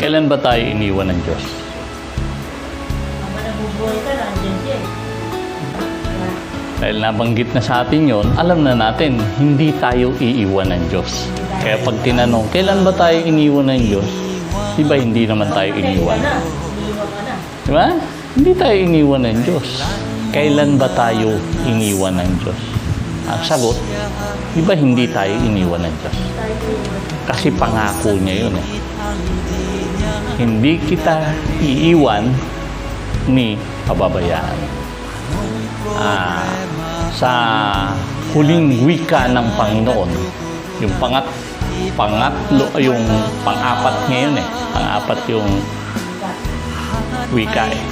Kailan ba tayo iniwan ng Diyos? Habang nabubuhay ka, nandiyan siya eh. Diba? Dahil nabanggit na sa atin yon, alam na natin, hindi tayo iiwan ng Diyos. Kaya pag tinanong, kailan ba tayo iniwan ng Diyos? Di ba hindi naman tayo iniwan? Iniwan ka na. Di ba? Hindi tayo iniwan ng Diyos. Kailan ba tayo iniwan ng Diyos? Ang sagot, di ba hindi tayo iniwan ng Diyos? Tayo iniwan. Kasi pangako niya yun eh. Hindi kita iiwan ni pababayaan. Sa huling wika ng Panginoon, yung pangatlo, yung pang-apat ngayon eh. Pang-apat yung wika eh.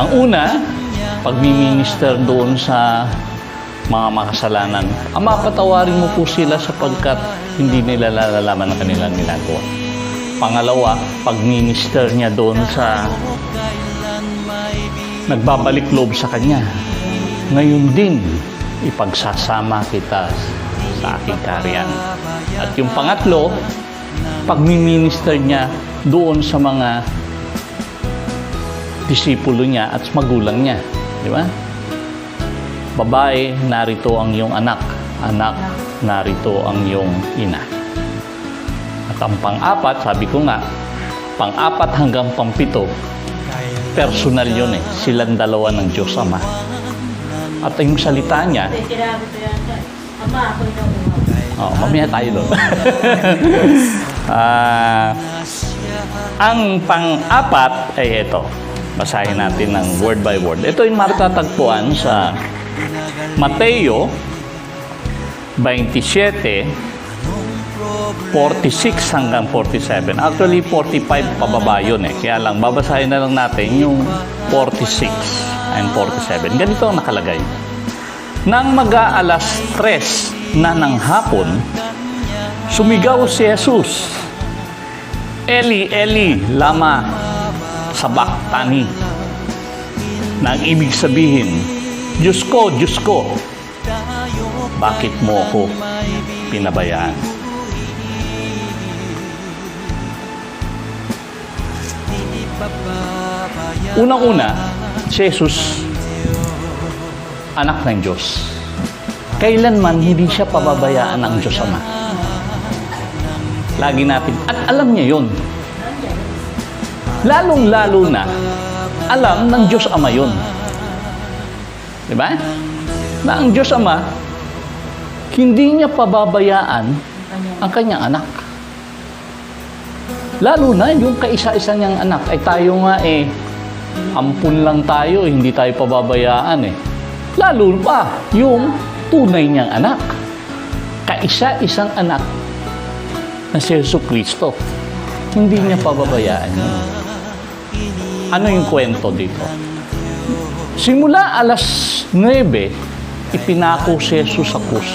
Ang una, pagmi-minister doon sa mga makasalanan, Ama, patawarin mo po sila sapagkat hindi nila nalalaman ang kanilang ginagawa. Pangalawa, pag-minister niya doon sa nagbabalik loob sa Kanya. Ngayon din, ipagsasama kita sa aking kaharian. At yung pangatlo, pag-minister niya doon sa mga disipulo niya at magulang niya. Di ba? Babae, narito ang iyong anak. Anak, narito ang iyong ina. At ang pang-apat, sabi ko nga, pang-apat hanggang pang-pito, personal yun eh. Silang dalawa ng Diyos Ama. At yung salita niya, Kasi sinabi ko yan sir. Ama, ako'y nauuhaw. mamaya tayo doon. Ang pang-apat ay ito. Basahin natin ng word by word. Ito yung matatagpuan sa Mateo 27, 46 hanggang 47. Actually, 45 pababa yun eh. Kaya lang, babasahin na lang natin yung 46 and 47. Ganito ang nakalagay. Nang mag-aalas 3 na ng hapon, sumigaw si Jesus, Eli, Eli, lama sabachthani. Na ang ibig sabihin, Diyos ko, bakit mo ako pinabayaan? Unang-una, si Jesus, anak ng Diyos. Kailanman hindi siya pababayaan ng Diyos Ama. Lagi natin, at alam niya yun. Lalong-lalo na, alam ng Diyos Ama yun. Diba? Na ang Diyos Ama, hindi niya pababayaan ang kanyang anak. Lalo na yung kaisa-isa niyang anak. Ay tayo nga eh, ampun lang tayo, hindi tayo pababayaan eh. Lalo pa yung tunay niyang anak. Kaisa-isang anak na si Jesucristo. Hindi niya pababayaan yun. Ano yung kwento dito? Simula alas 9, ipinako si Jesus sa krus.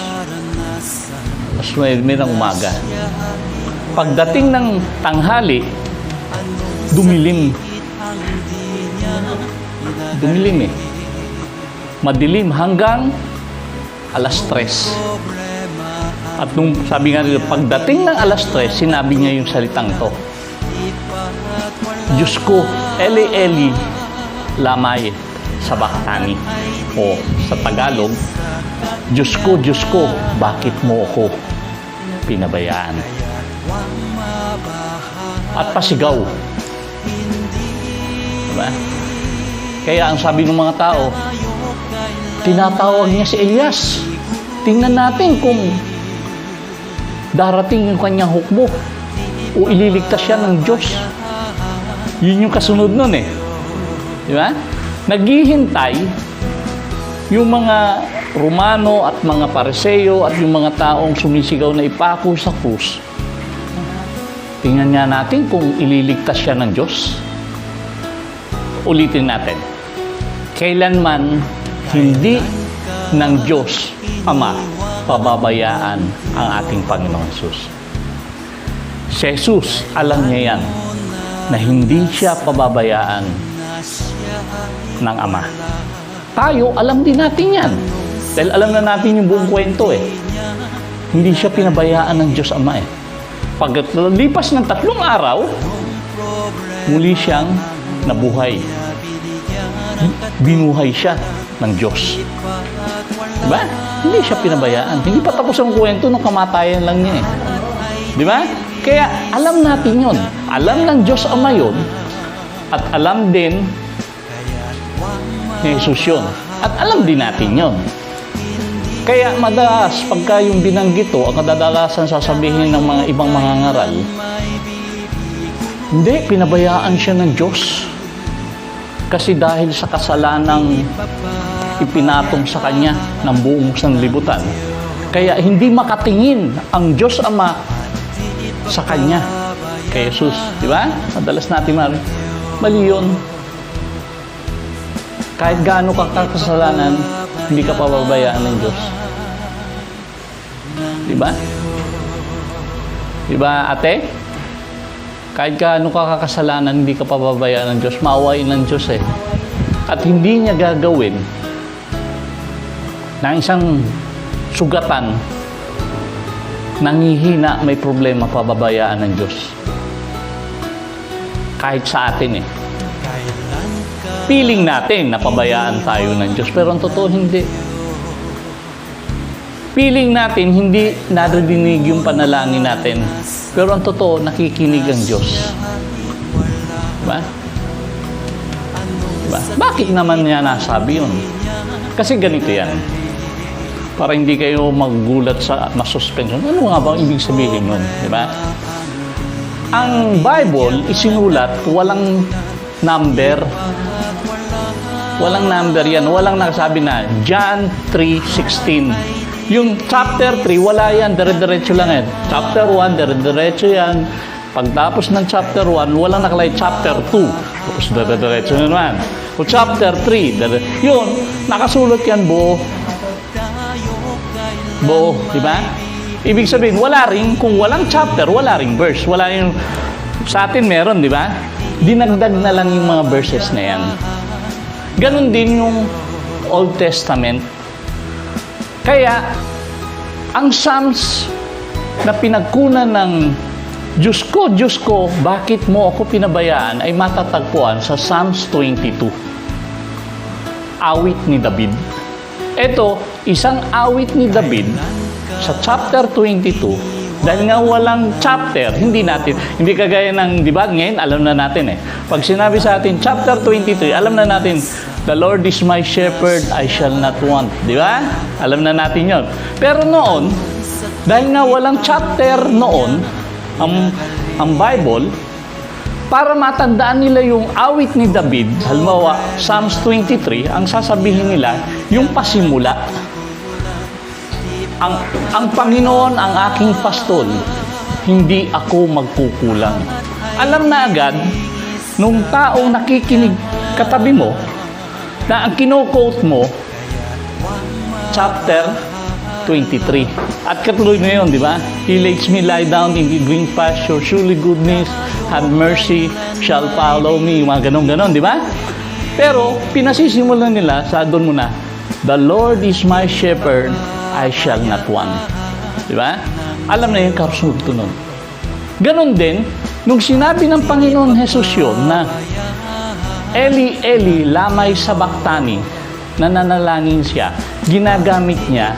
Alas 9 ng umaga. Pagdating ng tanghali, dumilim. Dumilim eh. Madilim hanggang alas 3. At nung sabi nga nila, pagdating ng alas 3, sinabi niya yung salitang to. Diyos ko, Eli, Eli, lama sabachthani. O sa Tagalog, Diyos ko, bakit mo ako pinabayaan? At pasigaw. Diba? Kaya ang sabi ng mga tao, tinatawag niya si Elias. Tingnan natin kung darating yung kanyang hukbo o ililigtas siya ng Diyos. Yun yung kasunod nun eh. Diba? Naghihintay yung mga Romano at mga Pariseo at yung mga taong sumisigaw na ipako sa krus. Tingnan nga natin kung ililigtas siya ng Diyos. Ulitin natin. Kailanman hindi ng Diyos Ama pababayaan ang ating Panginoong Jesus. Si Jesus, alam niya yan na hindi siya pababayaan ng Ama. Tayo, alam din natin yan. Dahil alam na natin yung buong kwento eh. Hindi siya pinabayaan ng Diyos Ama eh. Pagkalipas ng 3 araw, muli siyang nabuhay. Binuhay siya ng Diyos. Diba? Hindi siya pinabayaan. Hindi pa tapos ang kwento nung kamatayan lang niya eh. Diba? Kaya alam natin yun. Alam ng Diyos Ama yun. At alam din ni Jesus yun. At alam din natin yun. Kaya madalas, pagka yung binanggit to, ang kadadalasan sasabihin ng mga ibang mga ngaral, hindi, pinabayaan siya ng Diyos. Kasi dahil sa kasalanang ipinatong sa kanya ng buong sanlibutan, kaya hindi makatingin ang Diyos Ama sa kanya, kay Jesus. Di ba? Madalas natin mali yun. Kahit gaano ka kasalanan, hindi ka pababayaan ng Diyos. Di ba? Di ba, ate? Kahit gaano ka kakasalanan, hindi ka pababayaan ng Diyos. Maawain ng Diyos eh. At hindi niya gagawin na isang sugatan, nangihina, may problema, pababayaan ng Diyos. Kahit sa atin eh. Feeling natin na pabayaan tayo ng Diyos, pero ang totoo hindi. Feeling natin hindi naririnig yung panalangin natin, pero ang totoo nakikinig ang Diyos. Diba? Diba? Bakit naman niya nasabi yun? Kasi ganito yan. Para hindi kayo maggulat sa masuspension. Ano nga ba ang ibig sabihin nun? Diba? Ang Bible isinulat, walang number. Walang number yan. Walang nakasabi na John 3:16. Yung chapter 3, wala yan. Dire-diretso lang yan. Chapter 1, dire-diretso yan. Pagtapos ng chapter 1, walang nakalay chapter 2. Tapos dire-diretso na naman. O chapter 3, yun, nakasulat yan buo. Buo, di ba? Ibig sabihin, wala rin, kung walang chapter, wala ring verse. Wala yung, sa atin meron, di ba? Dinagdag na lang yung mga verses na yan. Ganon din yung Old Testament. Kaya, ang Psalms na pinagkunan ng Diyos ko, bakit mo ako pinabayaan, ay matatagpuan sa Psalms 22. Awit ni David. Ito, isang awit ni David sa chapter 22. Dahil nga walang chapter, hindi kagaya ng, di ba, ngayon, alam na natin eh. Pag sinabi sa atin, chapter 23, alam na natin, the Lord is my shepherd, I shall not want. Di ba? Alam na natin yon. Pero noon, dahil nga walang chapter noon, ang Bible, para matandaan nila yung awit ni David, halimbawa, Psalms 23, ang sasabihin nila, yung pasimula. Ang Panginoon ang aking pastol, hindi ako magkukulang. Alam na agad, nung taong nakikinig katabi mo, na ang kino-quote mo, chapter 23. At katuloy na yun, di ba? He lets me lie down in the green pasture, surely goodness and mercy shall follow me. Mga ganon-ganon, di ba? Pero, pinasisimulan nila, sa doon muna, the Lord is my shepherd, I shall not want. Di ba? Alam na yung kasunod nun. Ganon din, nung sinabi ng Panginoon Jesus yun na Eli, Eli, lamay sabaktani, nananalangin siya, ginagamit niya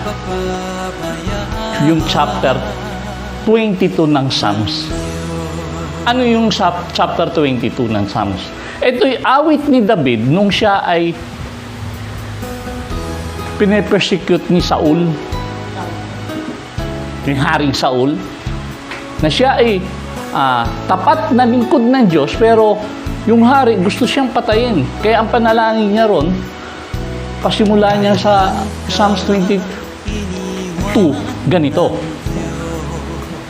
yung chapter 22 ng Psalms. Ano yung chapter 22 ng Psalms? Ito'y awit ni David nung siya ay pinipersecute ni Saul, yung Haring Saul, na siya ay tapat na lingkod ng Diyos, pero yung hari gusto siyang patayin. Kaya ang panalangin niya ron, pasimula niya sa Psalms 22, ganito,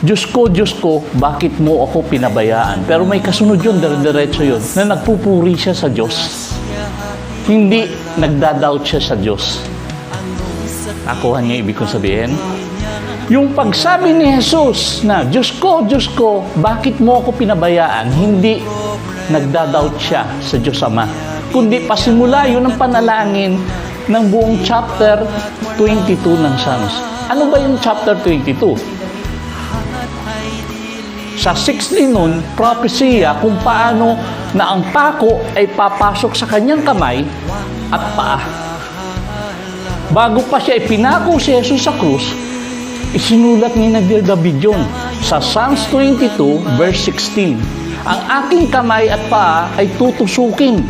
Diyos ko, bakit mo ako pinabayaan? Pero may kasunod yun, diretso yun, na nagpupuri siya sa Diyos. Hindi nagdadoubt siya sa Diyos. Nakuha niya ibig kong sabihin? Yung pagsabi ni Jesus na, Diyos ko, bakit mo ako pinabayaan? Hindi nagdadoubt siya sa Diyos Ama. Kundi pasimula yun ang panalangin ng buong chapter 22 ng Psalms. Ano ba yung chapter 22? Sa 16 nun, propesya kung paano na ang pako ay papasok sa kanyang kamay at paa. Bago pa siya ipinako si Jesus sa krus, isinulat ni David yun sa Psalms 22 verse 16. Ang aking kamay at paa ay tutusukin.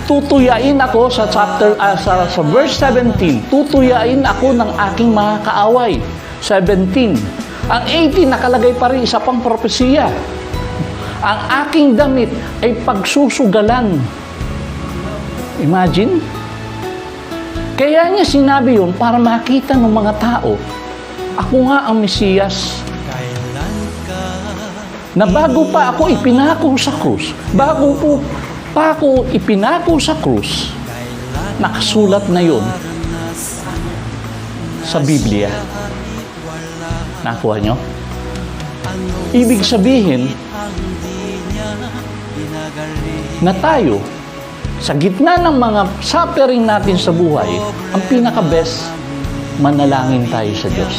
Tutuyain ako sa sa verse 17. Tutuyain ako ng aking mga kaaway. 17. Ang 18 nakalagay pa rin isa pang propesiya. Ang aking damit ay pagsusugalan. Imagine. Kaya niya sinabi yun para makita ng mga tao, ako nga ang Mesiyas. Na bago pa ako ipinako sa krus, bago po pa ako ipinako sa krus, nakasulat na yun sa Biblia. Nakuha nyo? Ibig sabihin na tayo, sa gitna ng mga suffering natin sa buhay, ang pinaka-best, manalangin tayo sa Diyos.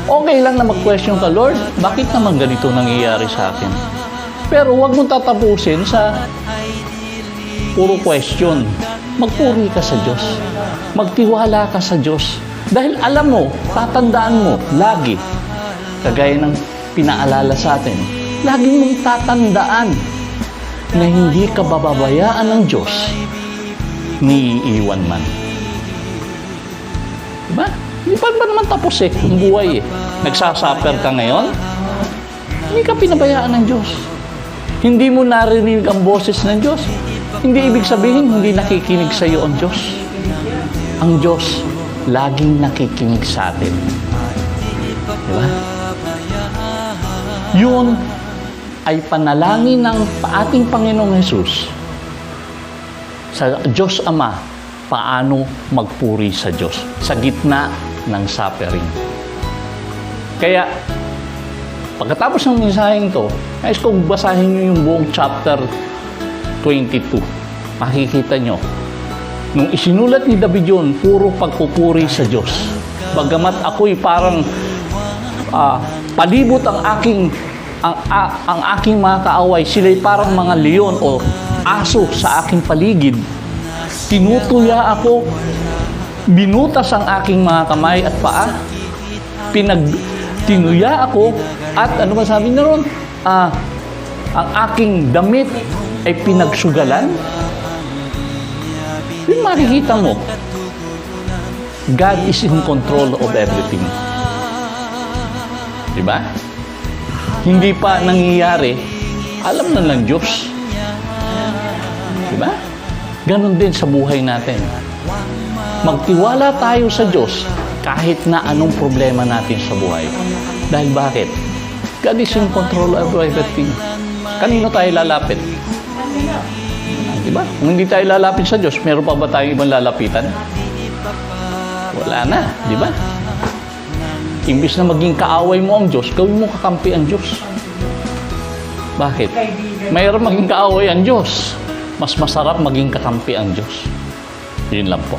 Okay lang na mag-question ka, Lord, bakit naman ganito nangyayari sa akin? Pero huwag mong tatapusin sa puro question. Magpuri ka sa Diyos. Magtiwala ka sa Diyos. Dahil alam mo, tatandaan mo, lagi, kagaya ng pinaalala sa atin, lagi mong tatandaan na hindi ka bababayaan ng Diyos, ni iiwan man. Diba? Hindi pa naman tapos ang buhay Nagsasuffer ka ngayon, hindi ka pinabayaan ng Diyos. Hindi mo narinig ang boses ng Diyos. Hindi ibig sabihin, hindi nakikinig sa iyo ang Diyos. Ang Diyos, laging nakikinig sa atin. Diba? Yun ay panalangin ng ating Panginoong Hesus sa Diyos Ama, paano magpuri sa Diyos sa gitna ng suffering. Kaya, pagkatapos ng mensaheng to, nais kong basahin nyo yung buong chapter 22. Makikita nyo, nung isinulat ni David yun, puro pagpupuri sa Diyos. Bagamat ako'y parang palibot ang aking mga kaaway, sila'y parang mga leon o aso sa aking paligid. Tinutuya ako, binutas ang aking mga kamay at paa, tinuya ako, at ano ba sabi na ron? Ang aking damit ay pinagsugalan. Yung makikita mo, God is in control of everything. Diba? Hindi pa nangyayari, alam na ng Diyos. Diba? Ganon din sa buhay natin. Magtiwala tayo sa Diyos kahit na anong problema natin sa buhay. Dahil bakit? God is in control of everything. Kanino tayo lalapit? Diba? Kung hindi tayo lalapit sa Diyos, meron pa ba tayong ibang lalapitan? Wala na, di ba? Imbis na maging kaaway mo ang Diyos, gawin mo kakampi ang Diyos. Bakit? Mayroon maging kaaway ang Diyos. Mas masarap maging kakampi ang Diyos. Yun lang po.